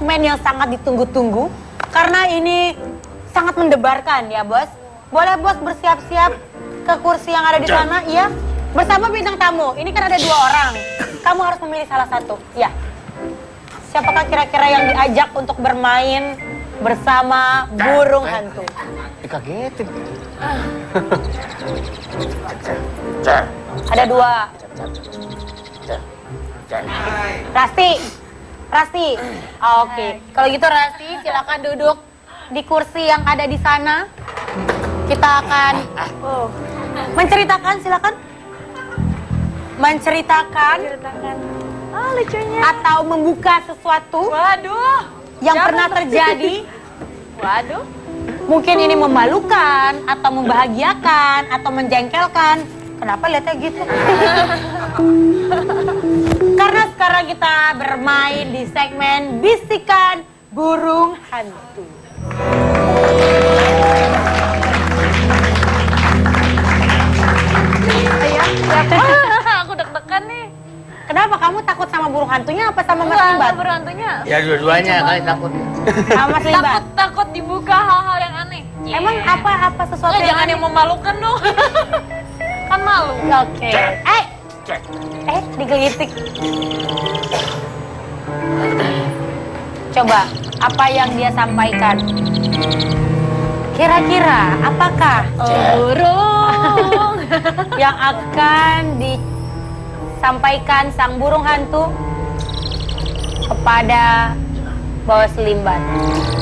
segmen yang sangat ditunggu-tunggu. Karena ini sangat mendebarkan ya bos. Boleh bos bersiap-siap ke kursi yang ada di sana, iya? Bersama bintang tamu, ini kan ada 2 orang. Kamu harus memilih salah satu, ya. Siapakah kira-kira yang diajak untuk bermain bersama burung hantu? Dikagetin. Ada 2. Rasti. Oke. Kalau gitu Rasti, silakan duduk di kursi yang ada di sana. Kita akan menceritakan, silakan. Menceritakan. Oh, lucunya. Atau membuka sesuatu. Waduh. Yang pernah terjadi. Waduh. Mungkin ini memalukan, atau membahagiakan, atau menjengkelkan. Kenapa lihatnya gitu? Karena sekarang kita bermain di segmen Bisikan Burung Hantu. Ayo, siap. Aku deg-degan nih. Kenapa kamu takut sama burung hantunya apa sama Mas Enggak, Limbat? burung hantunya. Ya dua-duanya kali takut. Sama Mas Limbat. Takut dibuka hal-hal yang aneh. Emang apa sesuatu Nggak, jangan aneh? yang memalukan dong. Kan malu. Oke. Digelitik. Coba, apa yang dia sampaikan? Kira-kira apakah Burung. yang akan disampaikan sang burung hantu kepada Bos Limbat?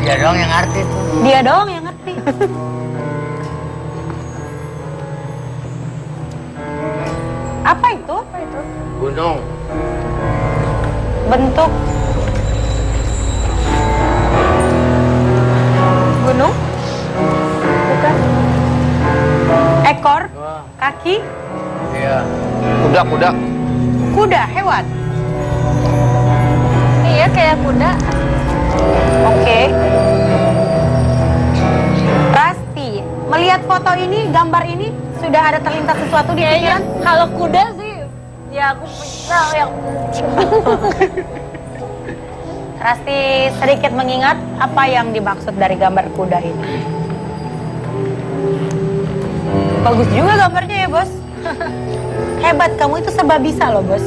Dia dong yang ngerti tuh. Dia doang yang ngerti. Apa itu? Gunung. Bentuk gunung? Bukan. Ekor? Kaki? Iya. Kuda. Kuda, hewan. Iya, kayak kuda. Oke. Rasti, melihat foto ini, gambar ini, sudah ada terlintas sesuatu di Kayaknya pikiran? kalau kuda sih, ya aku bisa yang Rasti sedikit mengingat apa yang dimaksud dari gambar kuda ini. Bagus juga gambarnya ya, Bos. Hebat, kamu itu serba bisa loh, Bos.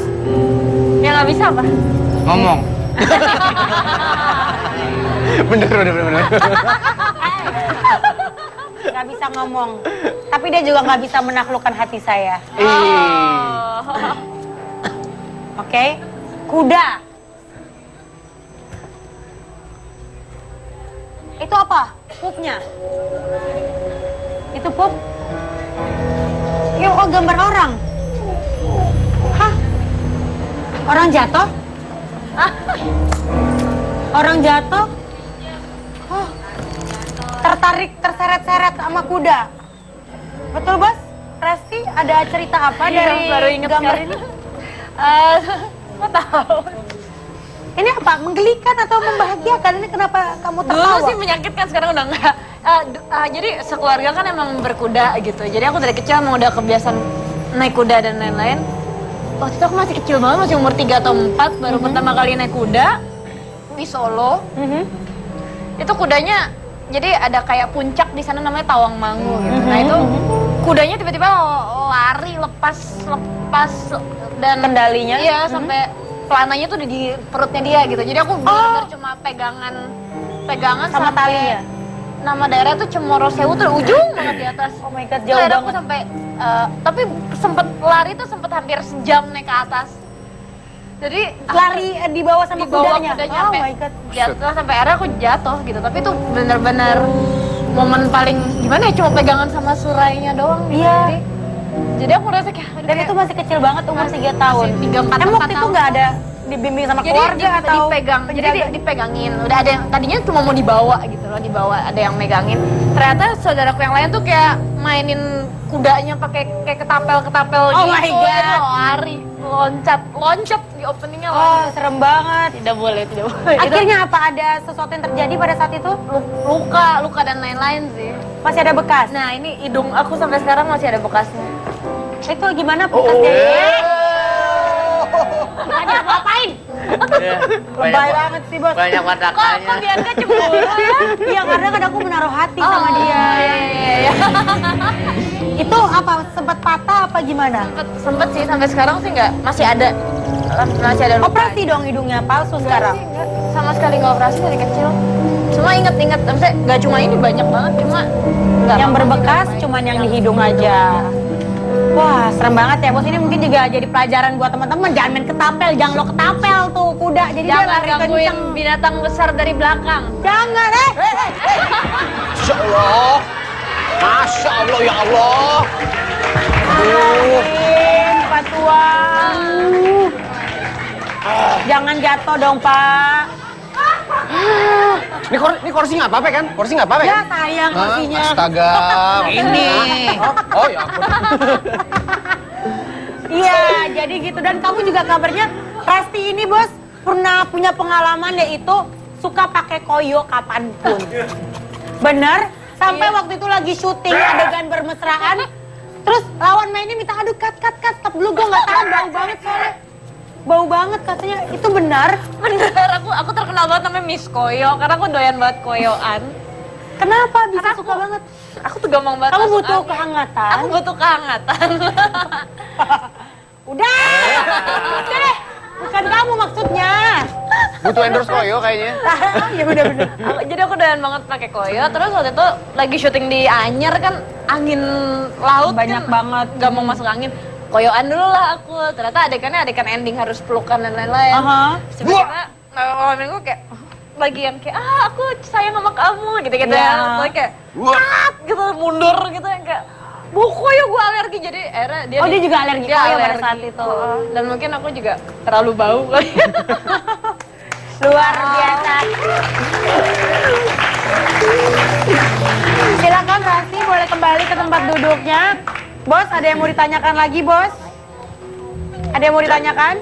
yang nggak bisa apa? Ngomong. bener. Gak bisa ngomong. Tapi dia juga gak bisa menaklukkan hati saya. Oke? Kuda. Itu apa? Pupnya? Itu pup? Ya, oh gambar orang. Hah? Orang jatuh? Orang jatuh? Oh. Tertarik, terseret-seret sama kuda. Betul, Bos? Rasti, ada cerita apa dari baru inget gambar sekarang. ini? Nggak tahu. Ini apa? Menggelikan atau membahagiakan? Ini kenapa kamu Dulu tertawa? sih menyakitkan, sekarang udah enggak. Jadi sekeluarga kan emang berkuda gitu. Jadi aku dari kecil emang udah kebiasaan naik kuda dan lain-lain. Waktu itu aku masih kecil banget, masih umur 3 atau 4, baru pertama kali naik kuda di Solo. Itu kudanya, jadi ada kayak puncak di sana namanya Tawangmangu gitu. Nah itu kudanya tiba-tiba lari lepas dan Kendalinya? iya sampai pelananya tuh di perutnya dia gitu. Jadi aku benar-benar cuma pegangan Sama sampai talinya? nama daerah tuh Cemoro Sewu tuh ujung banget di atas. Oh my God, jauh Akhirnya aku banget. sampai tapi sempet lari tuh sempet hampir sejam naik ke atas. Jadi Lari di bawah sama di bawah kudanya? kudanya Oh sampai my God. jatuh, sampai akhirnya aku jatuh gitu. Tapi itu bener-bener momen paling gimana ya, cuma pegangan sama surainya doang gitu. Iya. Jadi aku rasa kayak aduh, Dan itu masih kecil banget, umur 3 tahun. masih 3, 4, Emang waktu itu tahun. nggak ada dibimbing sama Jadi keluarga atau dipegang, jadi penjaga? dipegangin. Udah ada yang tadinya cuma mau dibawa gitu loh, dibawa ada yang megangin. Ternyata saudaraku yang lain tuh kayak mainin kudanya pakai kayak ketapel Oh gitu. my God. Jadi lari, loncat di openingnya. Oh, serem banget. Tidak boleh. Akhirnya apa? Ada sesuatu yang terjadi pada saat itu? Luka dan lain-lain sih. Masih ada bekas? Nah ini hidung aku sampai sekarang masih ada bekasnya. Itu gimana bekasnya? Oh. Ada apa-apain? Lebay banget sih, Bos. Banyak Kok katakannya. Bianca cemburu ya? Iya, karena kan aku menaruh hati sama dia. Iya. Itu apa, sempat patah apa gimana? Sempet sih, sampai sekarang sih nggak, masih ada luka. Operasi dong hidungnya, palsu sekarang. Sih, nggak. Sama sekali nggak operasi dari kecil. Cuma inget-inget, maksudnya nggak cuma ini, banyak banget, cuma nggak Yang apa-apa berbekas sih, cuman yang di hidung aja. Wah, serem banget ya, Bos. Ini mungkin juga jadi pelajaran buat teman-teman. Jangan main ketapel, jangan lo ketapel tuh kuda. Jadi dia Jangan lari gangguin kenceng. binatang besar dari belakang. Jangan, Masya Allah. Masya Allah ya Allah. Pak Tua. Jangan jatuh dong, Pak. Ini kursi nggak apa-apa kan? Kursi nggak apa-apa Ya kan? sayang Hah? kursinya. Astaga. Ini. Oh ya ampun. Iya, jadi gitu. Dan kamu juga kabarnya Rasti ini, Bos, pernah punya pengalaman yaitu suka pakai koyo kapanpun. Bener? Sampai waktu itu lagi syuting adegan bermesraan. Terus lawan mainnya minta aduh cut. Stop dulu, gue nggak tahan, bau banget soalnya. Bau banget katanya. Itu benar? Bener, aku terkenal banget namanya Miss Koyo, karena aku doyan banget koyoan. Kenapa bisa Karena suka banget? Aku tuh gampang banget Kamu masuk butuh angin. kehangatan? Aku butuh kehangatan. Udah deh, bukan kamu maksudnya. Butuh endorse koyo kayaknya. Ya bener-bener. Jadi aku doyan banget pakai koyo. Terus waktu itu lagi syuting di Anyer kan, angin laut Banyak kan banget. gampang masuk angin. Koyoan dulu lah aku. Ternyata adegannya adegan ending harus pelukan dan lain-lain. Aha. Tiba-tiba ngomongin gue kayak bagian kayak aku sayang sama kamu gitu-gitu Iya. ya. Terus kayak gitu mundur gitu yang kayak koyo gue alergi, jadi akhirnya dia Oh, dia juga alergi koyo pada saat itu. Dan mungkin aku juga terlalu bau kali. Luar biasa. Silakan Rasti, boleh kembali ke tempat duduknya. Bos, ada yang mau ditanyakan lagi, Bos? Ada yang mau ditanyakan?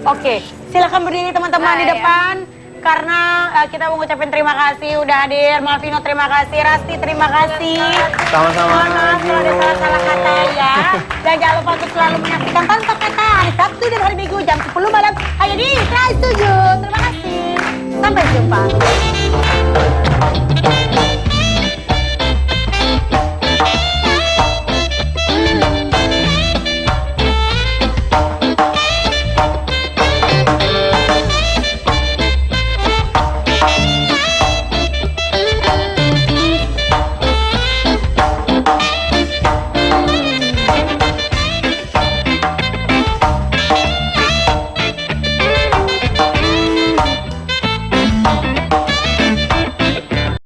Oke, silakan berdiri teman-teman di Iya. depan. Karena kita mau ngucapin terima kasih udah hadir. Malvino terima kasih, Rasti terima kasih. Sama-sama. Mohon maaf kalau ada salah-salah kata ya. Dan jangan lupa untuk selalu menyaksikan Tanpa Kata hari Sabtu dan hari Minggu jam 10 malam hanya di Trans 7. Terima kasih. Sampai jumpa.